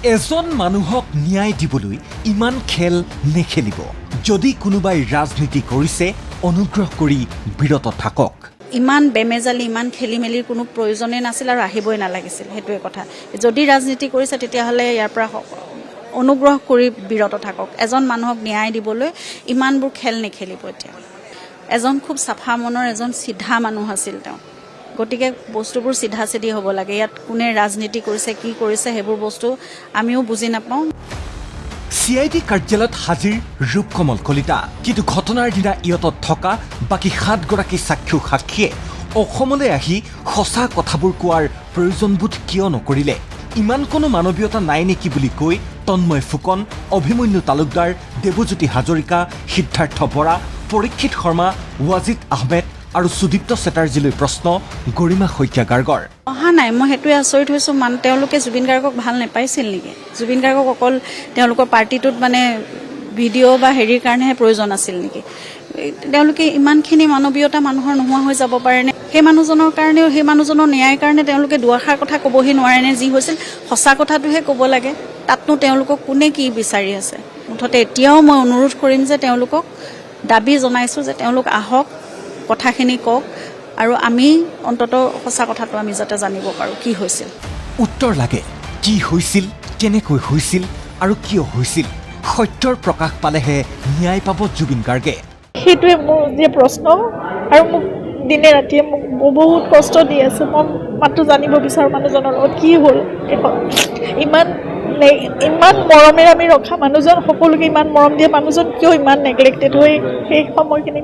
এজন মানুহক ন্যায় দিবলৈ ইমান খেল নেখেলিব। যদি কোনোবাই ৰাজনীতি কৰিছে অনুগ্ৰহ কৰি বিৰত থাকক। ইমান বেমেজালি ইমান খেলি মেলিৰ কোনো প্ৰয়োজনেই নাছিল আৰু আহিবই নালাগিছিল, সেইটোৱে কথা। যদি ৰাজনীতি কৰিছে তেতিয়াহ'লে ইয়াৰ পৰা অনুগ্ৰহ কৰি বিৰত থাকক। এজন মানুহক ন্যায় দিবলৈ ইমানবোৰ খেল নেখেলিব। এতিয়া এজন খুব চাফা মনৰ এজন চিধা মানুহ আছিল তেওঁ, গতিকে বস্তুবোৰ চিধা চিধি হ'ব লাগে। ইয়াত কোনে ৰাজনীতি কৰিছে কি কৰিছে সেইবোৰ বস্তু আমিও বুজি নাপাওঁ। CID কাৰ্যালয়ত হাজিৰ ৰূপকমল কলিতা, কিন্তু ঘটনাৰ দিনা ইয়তত থকা বাকী 7 গৰাকী সাক্ষীয়ে অসমলৈ আহি সঁচা কথাবোৰ কোৱাৰ প্ৰয়োজনবোধ কিয় নকৰিলে? ইমান কোনো মানৱীয়তা নাই নেকি বুলি কৈ তন্ময় ফুকন, অভিমন্যু তালুকদাৰ, দেৱজ্যোতি হাজৰিকা, সিদ্ধাৰ্থ বৰা, পৰীক্ষিত শৰ্মা, ৱাজিদ আহমেদ আৰু সুদীপ্ত চেটাৰ্জীলৈ প্ৰশ্ন গৰিমা শইকীয়া গাৰ্গৰ। অহা নাই, মই সেইটোৱে আচৰিত হৈছোঁ। তেওঁলোকে জুবিন গাৰ্গক ভাল নাপাইছিল নেকি? জুবিন গাৰ্গক অকল তেওঁলোকৰ পাৰ্টিটোত মানে ভিডিঅ' বা হেৰিৰ কাৰণেহে প্ৰয়োজন আছিল নেকি? তেওঁলোকে ইমানখিনি মানৱীয়তা মানুহৰ নোহোৱা হৈ যাব পাৰেনে? সেই মানুহজনৰ কাৰণেও, সেই মানুহজনৰ ন্যায়ৰ কাৰণে তেওঁলোকে দুআষাৰ কথা ক'বহি নোৱাৰেনে? যি হৈছিল সঁচা কথাটোহে ক'ব লাগে। তাতনো তেওঁলোকক কোনে কি বিচাৰি আছে? মুঠতে এতিয়াও মই অনুৰোধ কৰিম যে তেওঁলোকক দাবী জনাইছোঁ যে তেওঁলোক আহক, কথাখিনি কওক, আৰু আমি অন্তত সঁচা কথাটো আমি যাতে জানিব পাৰোঁ কি হৈছিল। উত্তৰ লাগে, কি হৈছিল, কেনেকৈ হৈছিল আৰু কিয় হৈছিল। সত্যৰ প্ৰকাশ পালেহে ন্যায় পাব জুবিন গাৰ্গে। সেইটোৱে মোৰ যে প্ৰশ্ন, আৰু মোক দিনে ৰাতিয়ে মোক বহুত কষ্ট দি আছে। মই মাত্ৰ জানিব বিচাৰোঁ মানুহজনৰ লগত কি হ'ল। ইমান মৰমেৰে আমি ৰখা মানুহজন, সকলোকে ইমান মৰম দিয়া মানুহজন কিয় ইমান নেগলেক্টেড হৈ সেই সময়খিনি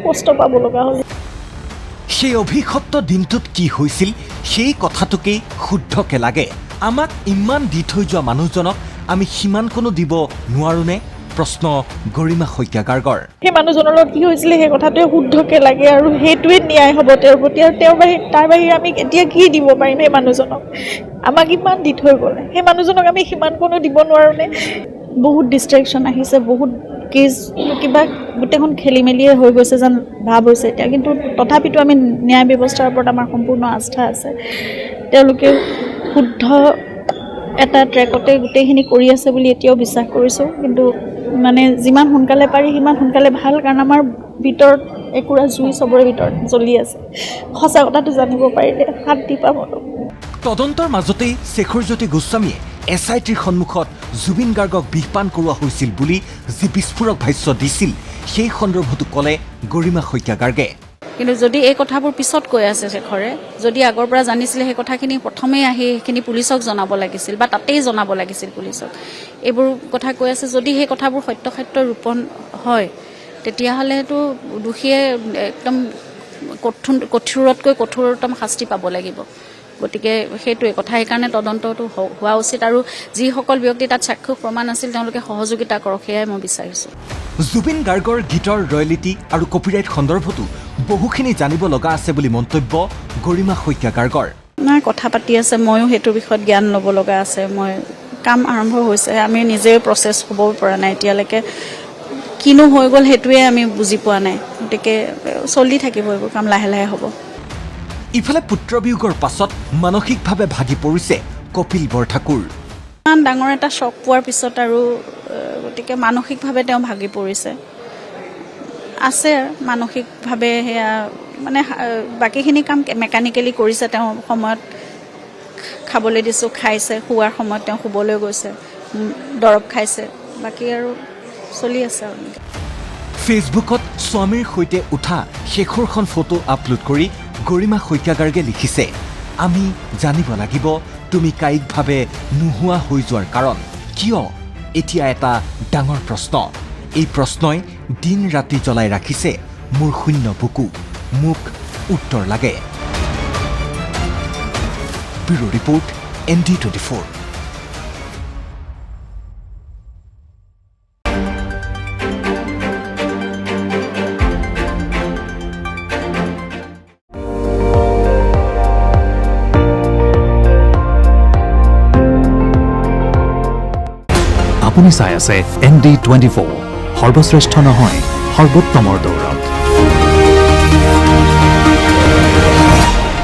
কষ্ট পাব লগা হ'ল। সেই অভিশপ্ত দিনটোত কি হৈছিল সেই কথাটোকেই শুদ্ধকে লাগে। আমাক ইমান দি থৈ যোৱা মানুহজনক আমি সিমানকণো দিব নোৱাৰোনে? প্ৰশ্ন গৰিমা শইকীয়া গাৰ্গৰ। সেই মানুহজনৰ লগত কি হৈছিলে সেই কথাটোৱে শুদ্ধকে লাগে, আৰু সেইটোৱে ন্যায় হ'ব তেওঁৰ প্ৰতি। আৰু তাৰ বাহিৰে আমি এতিয়া কি দিব পাৰিম সেই মানুহজনক? আমাক ইমান দি থৈ গ'লে সেই মানুহজনক আমি সিমানকণো দিব নোৱাৰোনে? বহুত ডিষ্ট্ৰেকশ্যন আহিছে, বহুত কেছ, কিবা গোটেইখন খেলি মেলিয়ে হৈ গৈছে যেন ভাৱ হৈছে এতিয়া। কিন্তু তথাপিতো আমি ন্যায় ব্যৱস্থাৰ ওপৰত আমাৰ সম্পূৰ্ণ আস্থা আছে। তেওঁলোকে শুদ্ধ এটা ট্ৰেকতে গোটেইখিনি কৰি আছে বুলি এতিয়াও বিশ্বাস কৰিছোঁ। কিন্তু মানে যিমান সোনকালে পাৰি সিমান সোনকালে ভাল, কাৰণ আমাৰ ভিতৰত একুৰা জুই চবৰে ভিতৰত জ্বলি আছে। সঁচা কথাটো জানিব পাৰিলে শান্তি পাব। তদন্তৰ মাজতেই শেখৰজ্যোতি গোস্বামীয়ে SITৰ সন্মুখত জুবিন গাৰ্গক বিষপান কৰোৱা হৈছিল বুলি যি বিস্ফোৰক ভাষ্য দিছিল সেই সন্দৰ্ভতো ক'লে গৰিমা শইকীয়া গাৰ্গে। কিন্তু যদি এই কথাবোৰ পিছত কৈ আছে শেখৰে, যদি আগৰ পৰা জানিছিলে সেই কথাখিনি প্ৰথমেই আহি সেইখিনি পুলিচক জনাব লাগিছিল বা তাতেই জনাব লাগিছিল পুলিচক। এইবোৰ কথা কৈ আছে, যদি সেই কথাবোৰ সত্য ৰূপণ হয় তেতিয়াহ'লেতো দোষীয়ে একদম কঠোৰতকৈ কঠোৰতম শাস্তি পাব লাগিব। গতিকে সেইটোৱে কথা। সেইকাৰণে তদন্তটো হোৱা উচিত, আৰু যিসকল ব্যক্তি তাত সাক্ষ্য প্ৰমাণ আছিল তেওঁলোকে সহযোগিতা কৰক, সেয়াই মই বিচাৰিছোঁ। জুবিন গাৰ্গৰ গীতৰ ৰয়েলিটি আৰু কপিৰাইট সন্দৰ্ভতো বহুখিনি জানিব লগা আছে বুলি মন্তব্য গৰিমা শইকীয়া গাৰ্গৰ। নাই, কথা পাতি আছে, ময়ো সেইটোৰ বিষয়ত জ্ঞান ল'ব লগা আছে। কাম আৰম্ভ হৈছে, আমি নিজেই প্ৰচেছ হ'ব পৰা নাই এতিয়ালৈকে। কিনো হৈ গ'ল সেইটোৱে আমি বুজি পোৱা নাই। গতিকে চলি থাকিব এইবোৰ কাম, লাহে লাহে হ'ব। ইফালে পুত্ৰবিয়োগৰ পাছত মানসিকভাৱে ভাগি পৰিছে কপিল বৰঠাকুৰ। ইমান ডাঙৰ এটা শ্বক পোৱাৰ পিছত আৰু গতিকে মানসিকভাৱে তেওঁ ভাগি পৰিছে। আছে মানসিকভাৱে, সেয়া মানে বাকীখিনি কাম মেকানিকেলি কৰিছে। তেওঁ সময়ত খাবলৈ দিছোঁ, খাইছে, শোৱাৰ সময়ত তেওঁ শুবলৈ গৈছে, দৰৱ খাইছে, বাকী আৰু চলি আছে আৰু। ফেচবুকত স্বামীৰ সৈতে উঠা শেষৰখন ফটো আপলোড কৰি গৰিমা শইকীয়া গাৰ্গে লিখিছে, আমি জানিব লাগিব তুমি কায়িকভাৱে নোহোৱা হৈ যোৱাৰ কাৰণ কিয়? এতিয়া এটা ডাঙৰ প্ৰশ্ন। এই প্ৰশ্নই দিন ৰাতি জ্বলাই ৰাখিছে মোৰ শূন্য বুকু। মোক উত্তৰ লাগে। Bureau report, ND24। আপুনি চাই আছে ND24, সৰ্বশ্ৰেষ্ঠ নহয় সৰ্বোত্তমৰ দৌৰত।